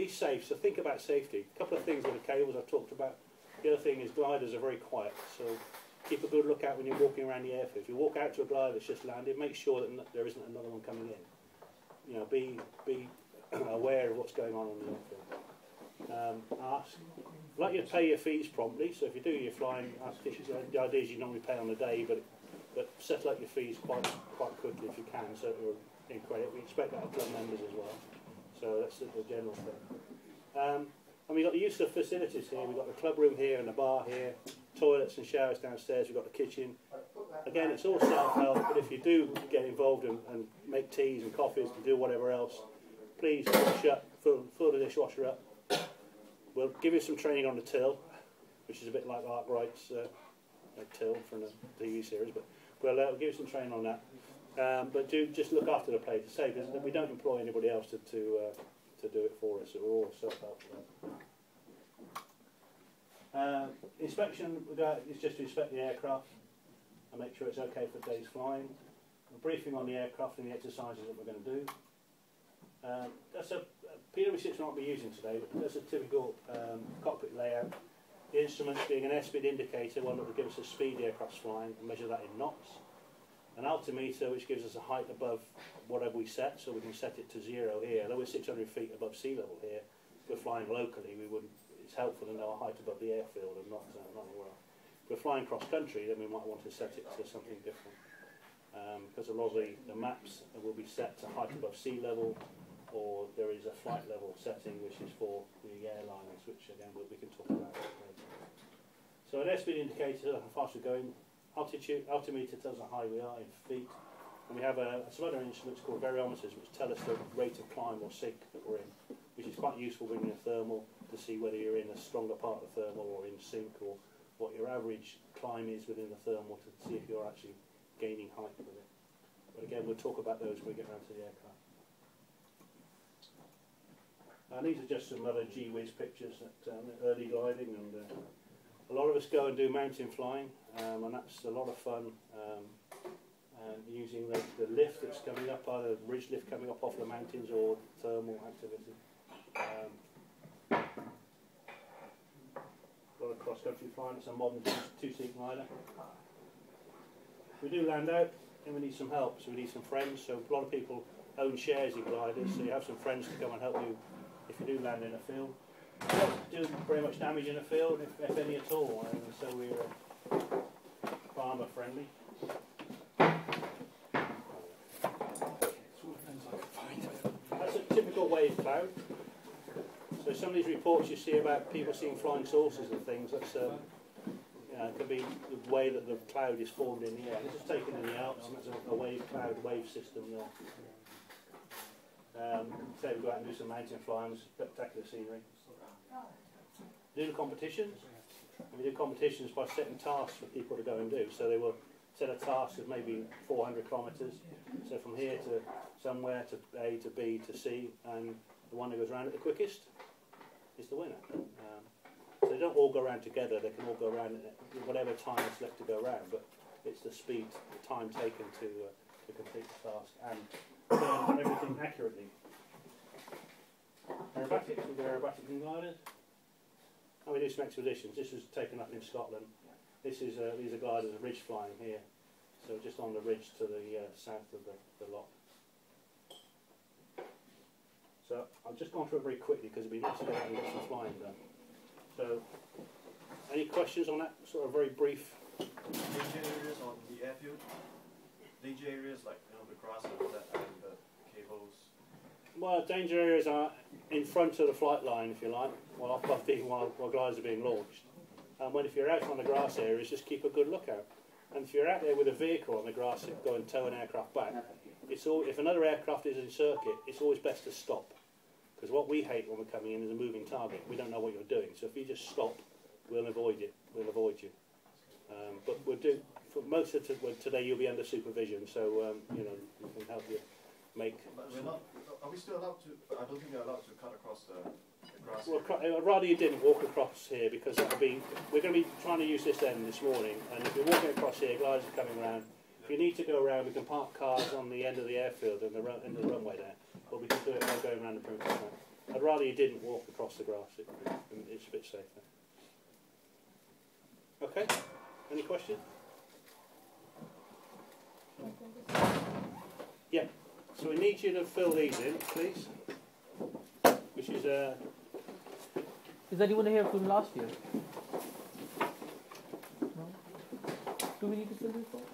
be safe, so think about safety. A couple of things with the cables I've talked about. The other thing is gliders are very quiet, so keep a good lookout when you're walking around the airfield. If you walk out to a glider that's just landed, make sure that there isn't another one coming in. You know, be aware of what's going on the airfield. Ask. I'd like you to pay your fees promptly, so if you do your flying, the idea is you normally pay on the day, but settle up your fees quite quickly if you can, so you're in credit. We expect that of club members as well. So that's the general thing. And we've got the use of facilities here. We've got the club room here and the bar here, toilets and showers downstairs. We've got the kitchen. Again, it's all self-help, but if you do get involved and make teas and coffees and do whatever else, please fill the dishwasher up. We'll give you some training on the till, which is a bit like Arkwright's till from the TV series, but we'll give you some training on that. But do just look after the place. Say, because we don't employ anybody else to do it for us, so we're all self-help. Inspection is just to inspect the aircraft and make sure it's okay for the day's flying. A briefing on the aircraft and the exercises that we're going to do. That's a PW6 we're not be using today, but that's a typical cockpit layout. The instruments being an airspeed indicator, one that will give us the speed the aircraft's flying and measure that in knots. An altimeter which gives us a height above whatever we set, so we can set it to 0 here. Although we're 600 feet above sea level here, if we're flying locally, it's helpful to know a height above the airfield and not anywhere else. If we're flying cross country, then we might want to set it to something different. Because a lot of the maps will be set to height above sea level, or there is a flight level setting which is for the airliners, which again we can talk about later. So an airspeed indicator, how fast we're going. Altimeter tells us how high we are in feet, and we have some other instruments called variometers which tell us the rate of climb or sink that we're in, which is quite useful when you're in a thermal to see whether you're in a stronger part of the thermal or in sink, or what your average climb is within the thermal to see if you're actually gaining height with it. But again, we'll talk about those when we get around to the aircraft. These are just some other GWIS pictures at early gliding, and a lot of us go and do mountain flying, and that's a lot of fun, using the lift that's coming up, either ridge lift coming up off the mountains or thermal activity. A lot of cross-country flying. It's a modern two-seat glider. We do land out, and we need some help, so we need some friends. So a lot of people own shares in gliders, so you have some friends to come and help you if you do land in a field. We don't do very much damage in a field, if any at all, and so we're farmer friendly. That's a typical wave cloud. So some of these reports you see about people seeing flying saucers and things, that's could be the way that the cloud is formed in the air. This is taken in the Alps, and that's a wave cloud wave system there. Say we go out and do some mountain flying, spectacular scenery. We do competitions, and we do competitions by setting tasks for people to go and do. So they will set a task of maybe 400 kilometres, so from here to somewhere, to A to B to C, and the one that goes around it the quickest is the winner. So they don't all go around together, they can all go around at whatever time it's left to go around, but it's the speed, the time taken to complete the task and learn everything accurately. Aerobatics, we do aerobatic gliders. And we do some expeditions. This was taken up in Scotland. This is these are gliders of ridge flying here, so just on the ridge to the south of the lot. So I've just gone through it very quickly because it'd be nice to go out and get some flying done. So, any questions on that sort of very brief? Danger areas on the airfield? Danger areas like the grass and all that, and the cables? Well, danger areas are in front of the flight line, if you like, while gliders are being launched. And if you're out on the grass areas, just keep a good lookout. And if you're out there with a vehicle on the grass, go and tow an aircraft back. If another aircraft is in circuit, it's always best to stop. Because what we hate when we're coming in is a moving target. We don't know what you're doing. So if you just stop, we'll avoid it. We'll avoid you. But we'll do, for most of today you'll be under supervision, so you know, we can help you make. But we're not. Are we still allowed to? I don't think we're allowed to cut across the grass. Well, I'd rather you didn't walk across here, because that'll be. We're going to be trying to use this end this morning, and if you're walking across here, gliders are coming around. If you need to go around, we can park cars on the end of the airfield and the end of the runway there, or we can do it by going around the perimeter. I'd rather you didn't walk across the grass. It's a bit safer. Okay. Any questions? Yeah. So we need you to fill these in, please. Which is Is anyone here from last year? No? Do we need to fill this form?